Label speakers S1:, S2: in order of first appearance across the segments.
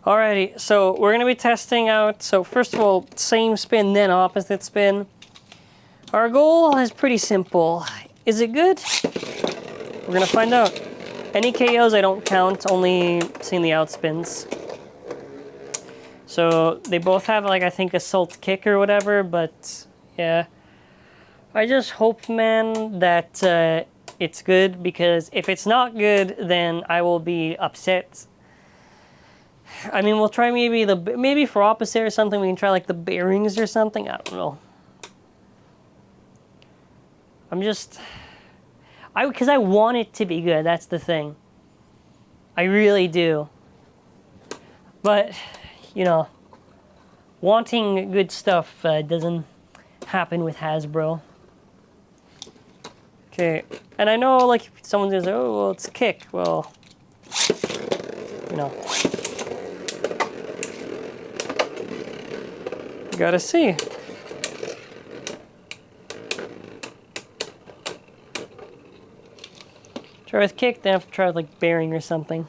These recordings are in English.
S1: Alrighty, so we're going to be testing out, so first of all, same spin, then opposite spin. Our goal is pretty simple. Is it good? We're going to find out. Any KOs I don't count, only seeing the outspins. So they both have, like, I think Assault kick or whatever, but yeah. I just hope, man, that it's good, because if it's not good, then I will be upset. I mean, we'll try maybe for opposite or something, we can try like the bearings or something. I don't know. Because I want it to be good, that's the thing. I really do. But, you know, wanting good stuff doesn't happen with Hasbro. Okay, and I know, like, someone's gonna say, oh, well, it's a kick. Well, you know. Gotta see. Try with kick, then have to try with, like, bearing or something.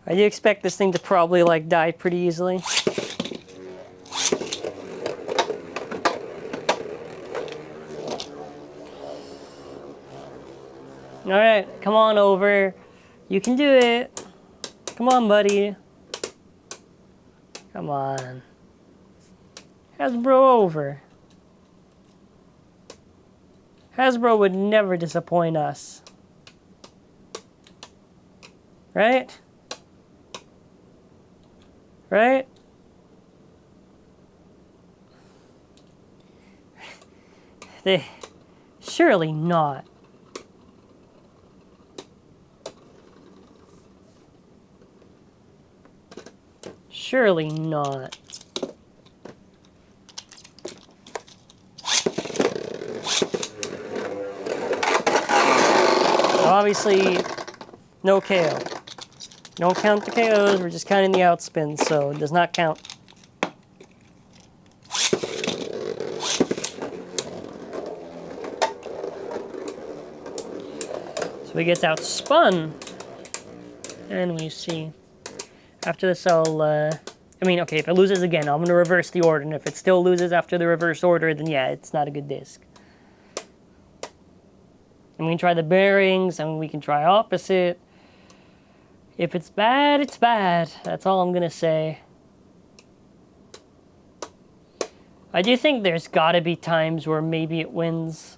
S1: I do expect this thing to probably, like, die pretty easily. Alright, come on over. You can do it. Come on, buddy. Come on. Hasbro over. Hasbro would never disappoint us. Right? Right? Surely not. Surely not. Obviously, no KO. Don't count the KOs, we're just counting the outspins, so it does not count. So he gets outspun, and we see. After this, okay, if it loses again, I'm going to reverse the order, and if it still loses after the reverse order, then yeah, it's not a good disc. And we can try the bearings, and we can try opposite. If it's bad, it's bad. That's all I'm going to say. I do think there's got to be times where maybe it wins.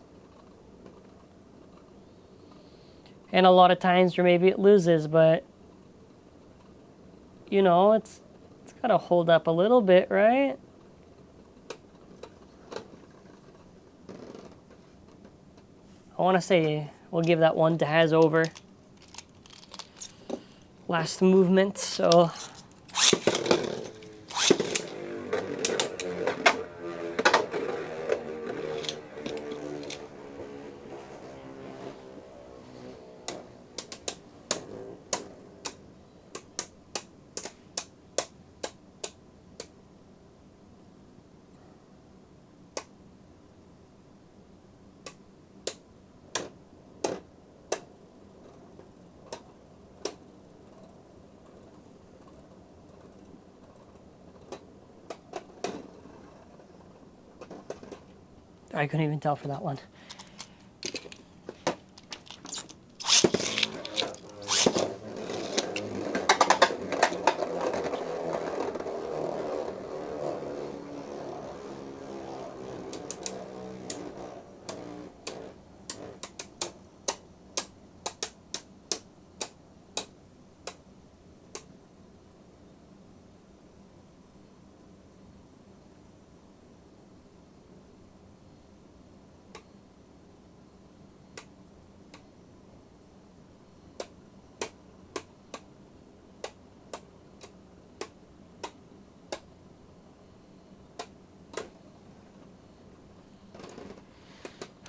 S1: And a lot of times where maybe it loses, but you know, it's got to hold up a little bit, right? I want to say we'll give that one to Has over. Last movement, so... I couldn't even tell for that one.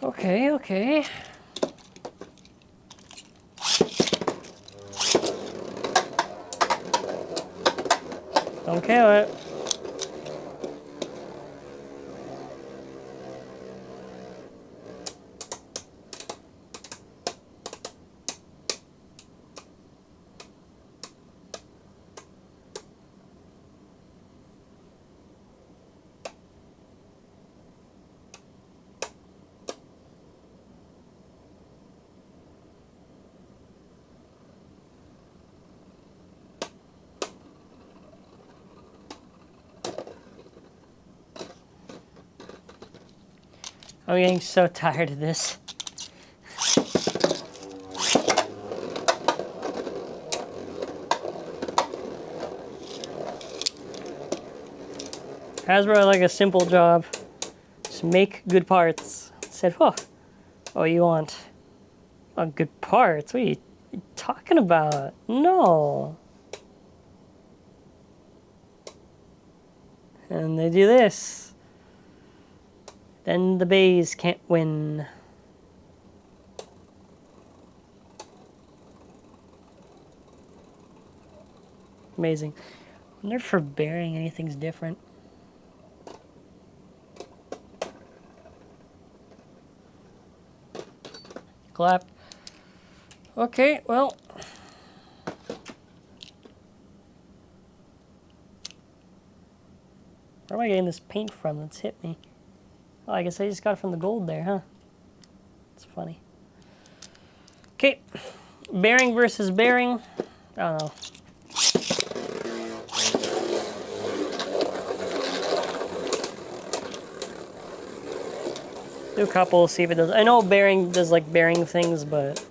S1: Okay, okay. Don't kill it. I'm getting so tired of this. Hasbro had like a simple job. Just make good parts. Said, oh, you want good parts? What are you talking about? No. And they do this. Then the Bays can't win. Amazing. I wonder if for bearing anything's different. Clap. Okay, well. Where am I getting this paint from that's hit me? Oh, I guess I just got it from the gold there, huh? It's funny. Okay, bearing versus bearing. I don't know. Do a couple, see if it does. I know bearing does like bearing things, but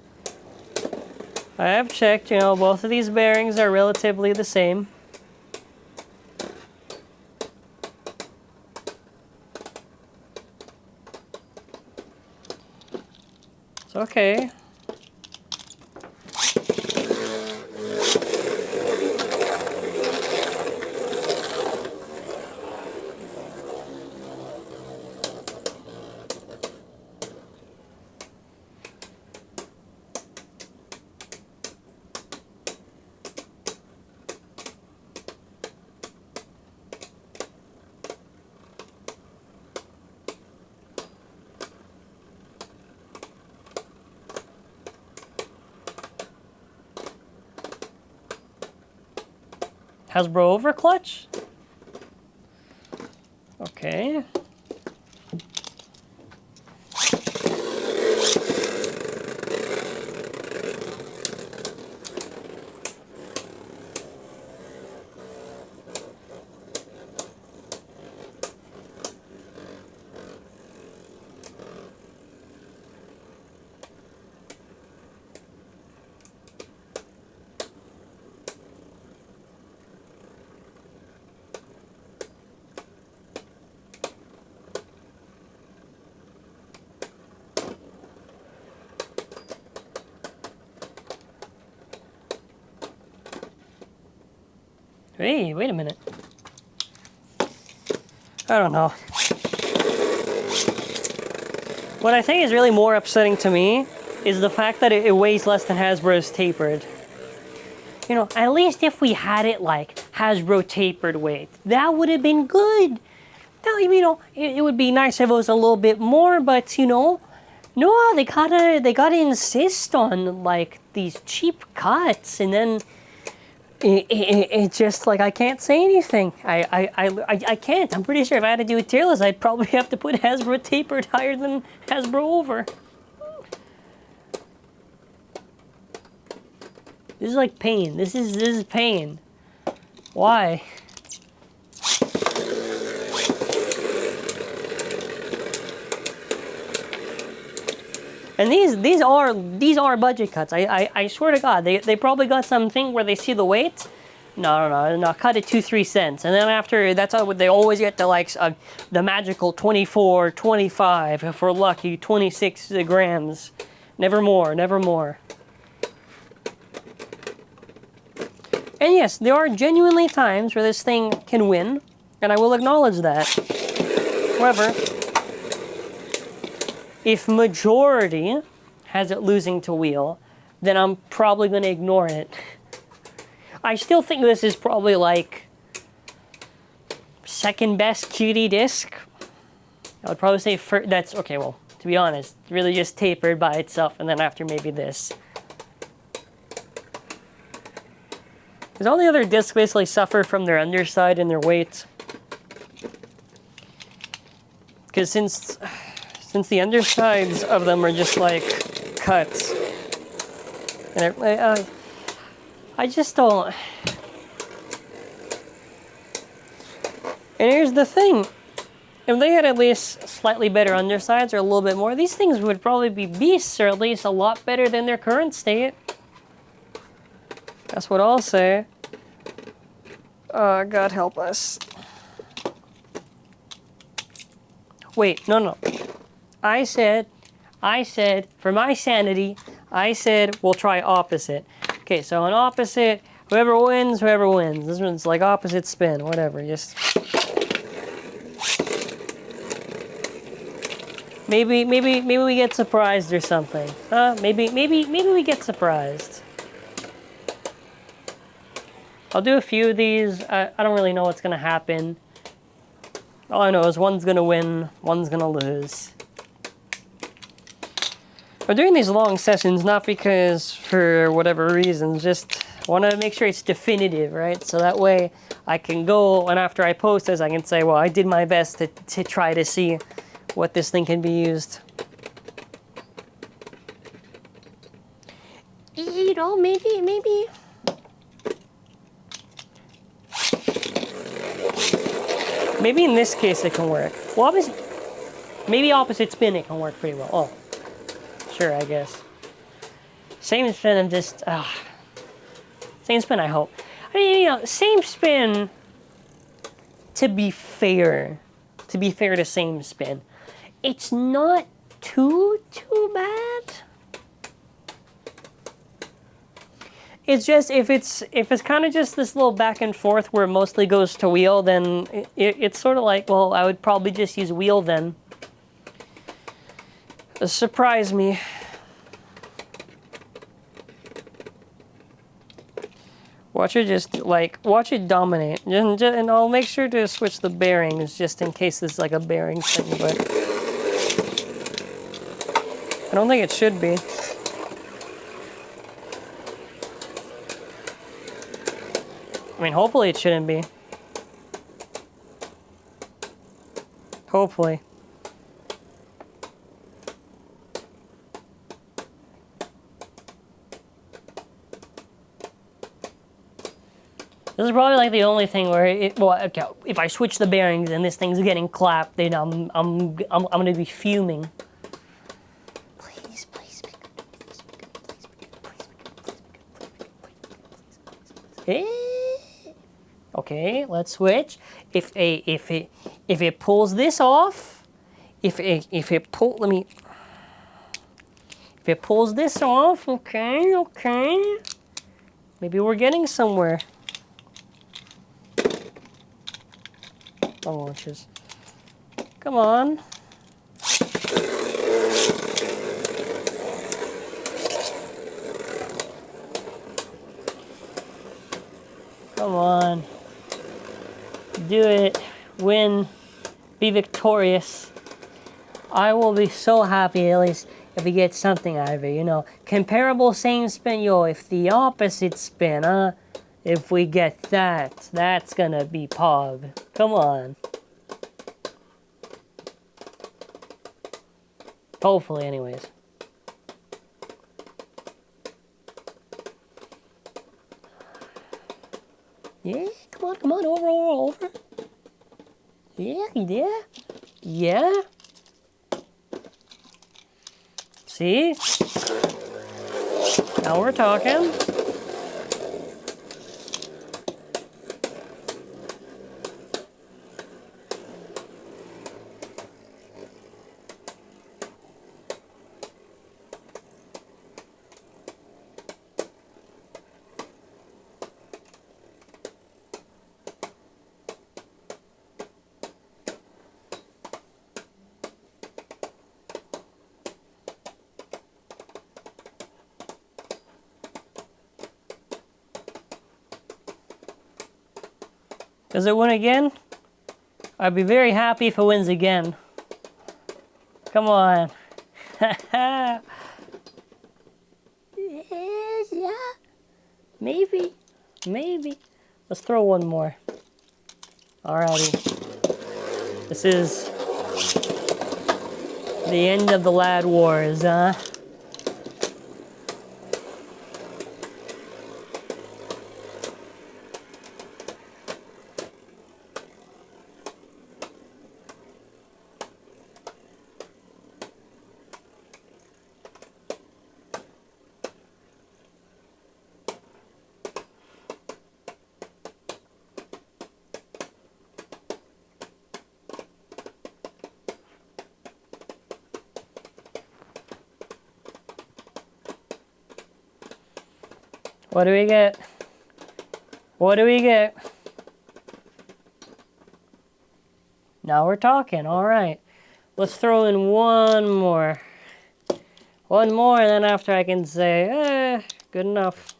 S1: I have checked, you know, both of these bearings are relatively the same. It's okay. Hasbro overclutch? Okay. Hey, wait a minute. I don't know. What I think is really more upsetting to me is the fact that it weighs less than Hasbro's Tapered. You know, at least if we had it like Hasbro Tapered weight, that would have been good. Now, you know, it would be nice if it was a little bit more, but you know, no, they gotta insist on like these cheap cuts, and then it's just like I can't say anything. I can't. I'm pretty sure if I had to do a tier list, I'd probably have to put Hasbro Tapered higher than Hasbro Over. This is like pain. This is pain. Why? And these are budget cuts. I swear to God, they probably got something where they see the weight. No, cut it 2-3 cents, and then after that's how they always get the like the magical 24, 25 if we're lucky, 26 grams, never more, never more. And yes, there are genuinely times where this thing can win, and I will acknowledge that. However, if majority has it losing to wheel, then I'm probably going to ignore it. I still think this is probably like second best QD disc. I would probably say that's okay. Well, to be honest, really just Tapered by itself, and then after maybe this. Because all the other discs basically suffer from their underside and their weight. Because since the undersides of them are just like cuts, and I just don't. And here's the thing: if they had at least slightly better undersides or a little bit more, these things would probably be beasts, or at least a lot better than their current state. That's what I'll say. God help us. Wait, no. I said, for my sanity, I said we'll try opposite. Okay, so on opposite, whoever wins, whoever wins. This one's like opposite spin, whatever. Just maybe we get surprised or something. Huh? Maybe we get surprised. I'll do a few of these. I don't really know what's gonna happen. All I know is one's gonna win, one's gonna lose. I'm doing these long sessions not because for whatever reasons, just want to make sure it's definitive, right? So that way I can go, and after I post this, I can say, well, I did my best to try to see what this thing can be used. You know, maybe. Maybe in this case it can work. Well, maybe opposite spin it can work pretty well. Oh. Sure, I guess. Same spin, I'm just... same spin, I hope. I mean, you know, same spin, to be fair to same spin, it's not too bad. It's just, if it's kind of just this little back and forth where it mostly goes to wheel, then it's sort of like, well, I would probably just use wheel then. Surprise me. Watch it dominate. And I'll make sure to switch the bearings just in case this is like a bearing thing, but I don't think it should be. I mean, hopefully it shouldn't be. Hopefully. This is probably like the only thing where okay, if I switch the bearings and this thing's getting clapped, then I'm gonna be fuming. Please. Okay, let's switch. If it pulls this off, if it pulls this off, okay. Maybe we're getting somewhere. Launches. Come on. Come on. Do it. Win. Be victorious. I will be so happy at least if we get something out of it, you know. Comparable same spin, yo, if the opposite spin, huh? If we get that, that's gonna be pog. Come on. Hopefully, anyways. Yeah, come on, over. Yeah. See? Now we're talking. Does it win again? I'd be very happy if it wins again. Come on. Yeah. Maybe. Let's throw one more. Alrighty. This is the end of the Lad Wars, huh? What do we get? What do we get? Now we're talking, all right. Let's throw in one more. One more, and then after I can say, good enough.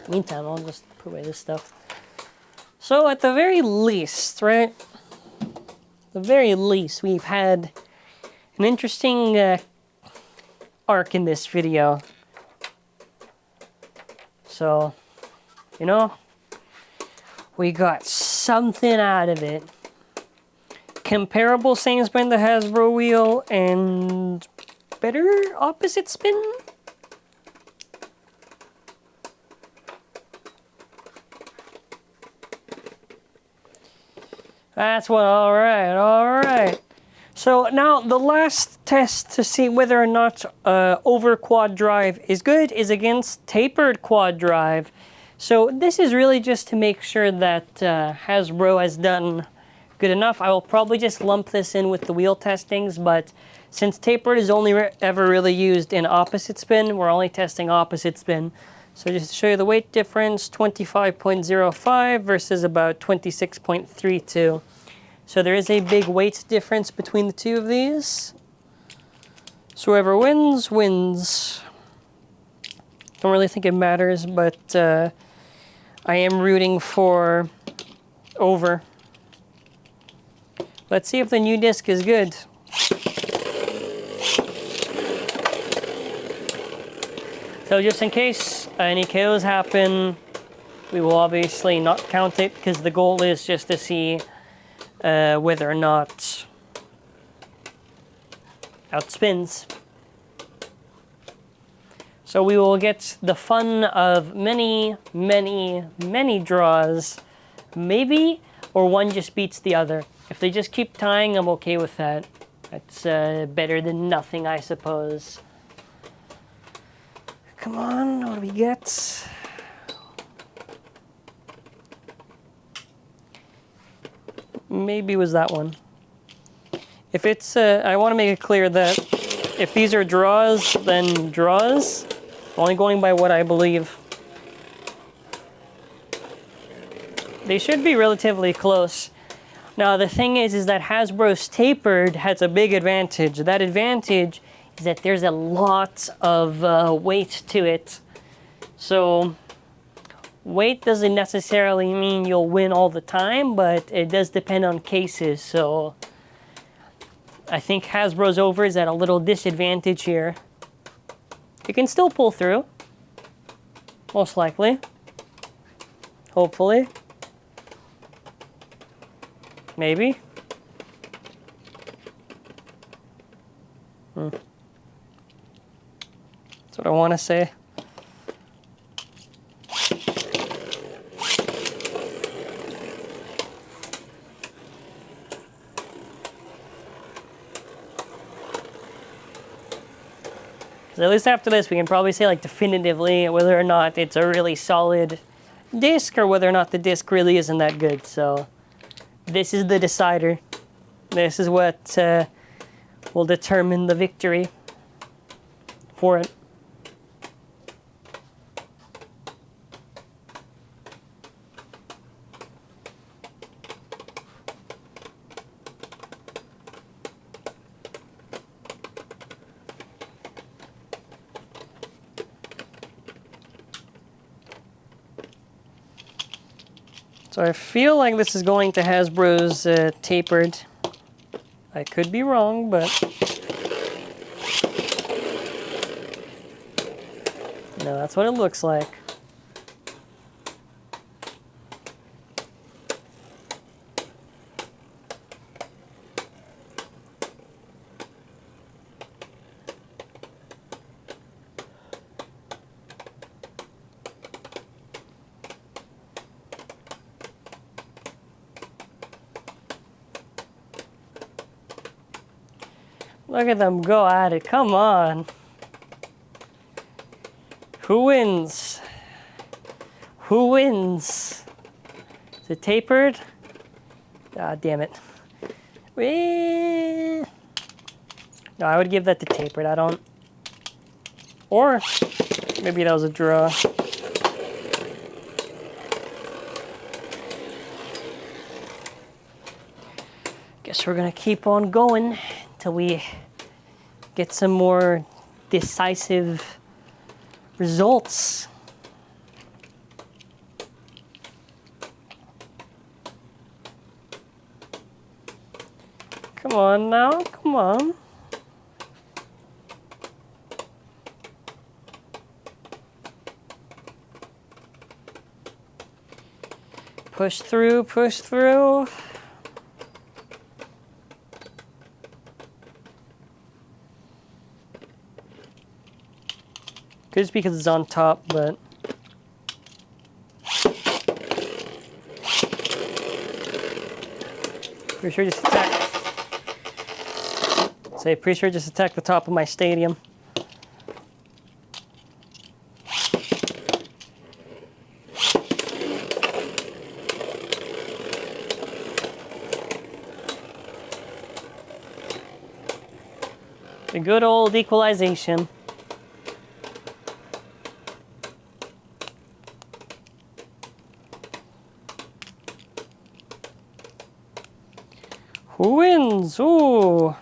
S1: Meantime, I'll just put away this stuff. So at the very least, right? The very least, we've had an interesting arc in this video. So, you know, we got something out of it. Comparable same spin to Hasbro wheel and better opposite spin. That's what, all right. So now the last test to see whether or not over quad drive is good is against tapered quad drive. So this is really just to make sure that Hasbro has done good enough. I will probably just lump this in with the wheel testings, but since tapered is only ever really used in opposite spin, we're only testing opposite spin. So just to show you the weight difference, 25.05 versus about 26.32. So there is a big weight difference between the two of these. So whoever wins, wins. Don't really think it matters, but I am rooting for over. Let's see if the new disc is good. So just in case any KOs happen, we will obviously not count it because the goal is just to see whether or not outspins. So we will get the fun of many, many, many draws, maybe, or one just beats the other. If they just keep tying, I'm okay with that. That's better than nothing, I suppose. Come on, what do we get? Maybe it was that one. If it's, I want to make it clear that if these are draws, then draws. Only going by what I believe. They should be relatively close. Now the thing is that Hasbro's tapered has a big advantage. That advantage is that there's a lot of weight to it. So weight doesn't necessarily mean you'll win all the time, but it does depend on cases. So I think Hasbro's over is at a little disadvantage here. You can still pull through, most likely, hopefully, maybe. That's what I want to say. So at least after this, we can probably say like definitively whether or not it's a really solid disc or whether or not the disc really isn't that good. So this is the decider. This is what will determine the victory for it. So I feel like this is going to Hasbro's tapered. I could be wrong, but no, that's what it looks like. Look at them go at it. Come on. Who wins? Who wins? Is it tapered? Ah, damn it. No, I would give that to Tapered. I don't... Or maybe that was a draw. Guess we're gonna keep on going until we get some more decisive results. Come on now, come on. Push through, push through. Could just because it's on top, but... Pretty sure just attack. Pretty sure just attack the top of my stadium. The good old equalization. Who wins? Ooh.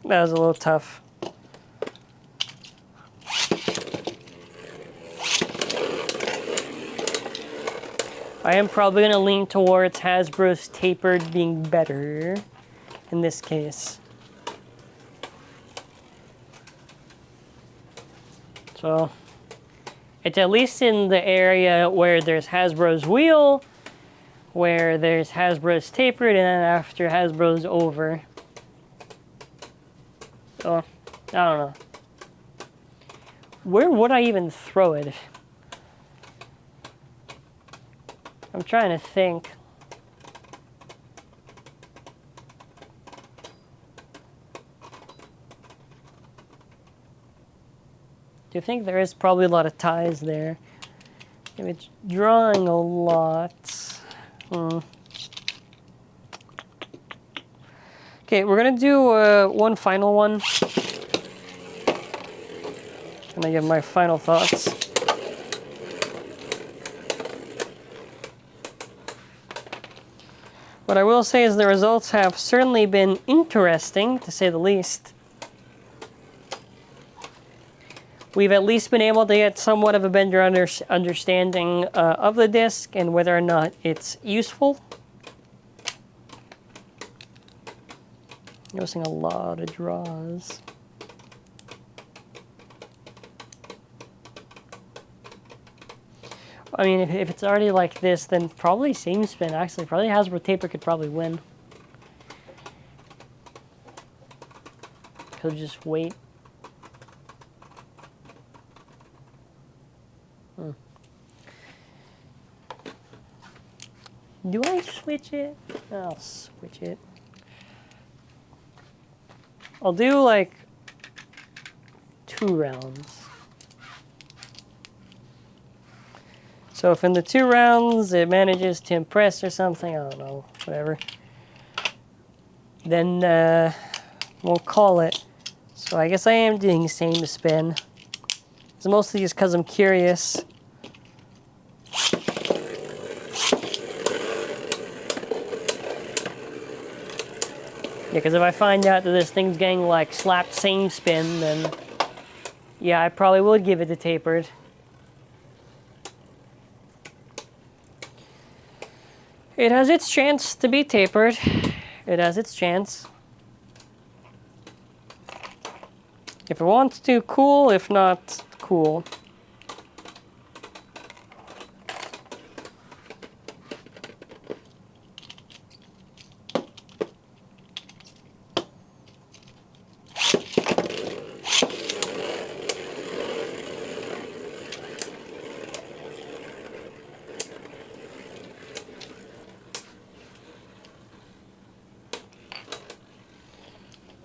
S1: That was a little tough. I am probably going to lean towards Hasbro's Tapered being better in this case. So, it's at least in the area where there's Hasbro's wheel, where there's Hasbro's Tapered, and then after Hasbro's over. So, I don't know. Where would I even throw it? I'm trying to think. Do you think there is probably a lot of ties there? If it's drawing a lot. Okay, we're gonna do one final one. Gonna give my final thoughts. What I will say is the results have certainly been interesting, to say the least. We've at least been able to get somewhat of a better understanding of the disc and whether or not it's useful. Noticing a lot of draws. I mean, if it's already like this, then probably same spin. Actually, probably Hasbro Taper could probably win. Could just wait. Do I switch it? I'll switch it. I'll do like 2 rounds. So if in the 2 rounds it manages to impress or something, I don't know, whatever, then we'll call it. So I guess I am doing same spin. It's mostly just because I'm curious. Yeah, because if I find out that this thing's getting like slapped same spin, then yeah, I probably would give it to Tapered. It has its chance to be Tapered. It has its chance. If it wants to, cool. If not, cool.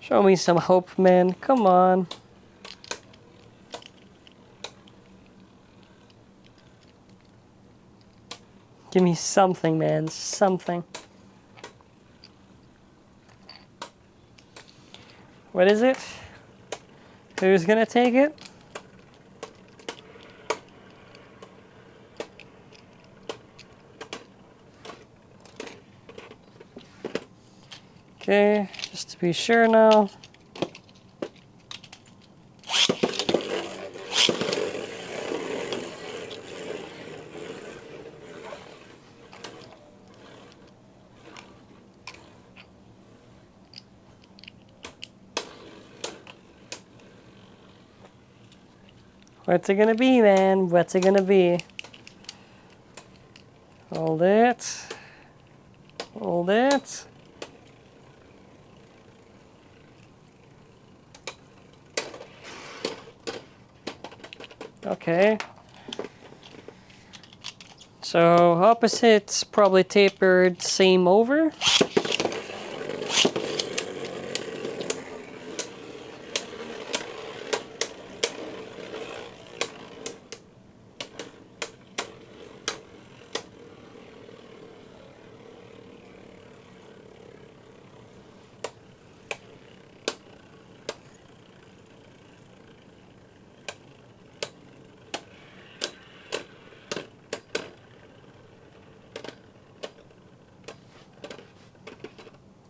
S1: Show me some hope, man. Come on. Give me something, man. Something. What is it? Who's gonna take it? Okay, just to be sure now. What's it gonna be, man? What's it gonna be? Hold it. Hold it. Okay. So opposites, probably tapered, same over.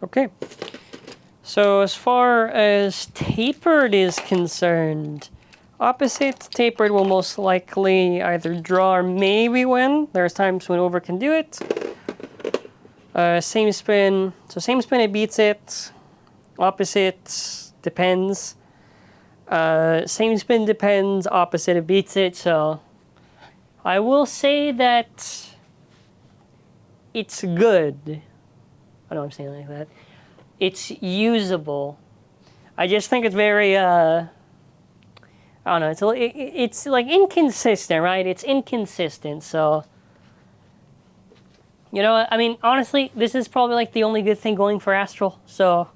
S1: Okay, so as far as tapered is concerned, opposite tapered will most likely either draw or maybe win. There's times when over can do it. Same spin, so same spin it beats it. Opposite depends. Same spin depends, opposite it beats it. So I will say that it's good. I know I'm saying it like that. It's usable. I just think it's very, I don't know, it's like inconsistent, right? It's inconsistent, so. You know, I mean, honestly, this is probably like the only good thing going for Astral, so.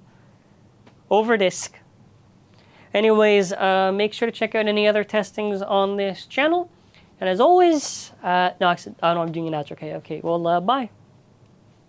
S1: Over disc. Anyways, make sure to check out any other testings on this channel. And as always, no, actually, oh no, I'm doing an outro, okay, well, bye.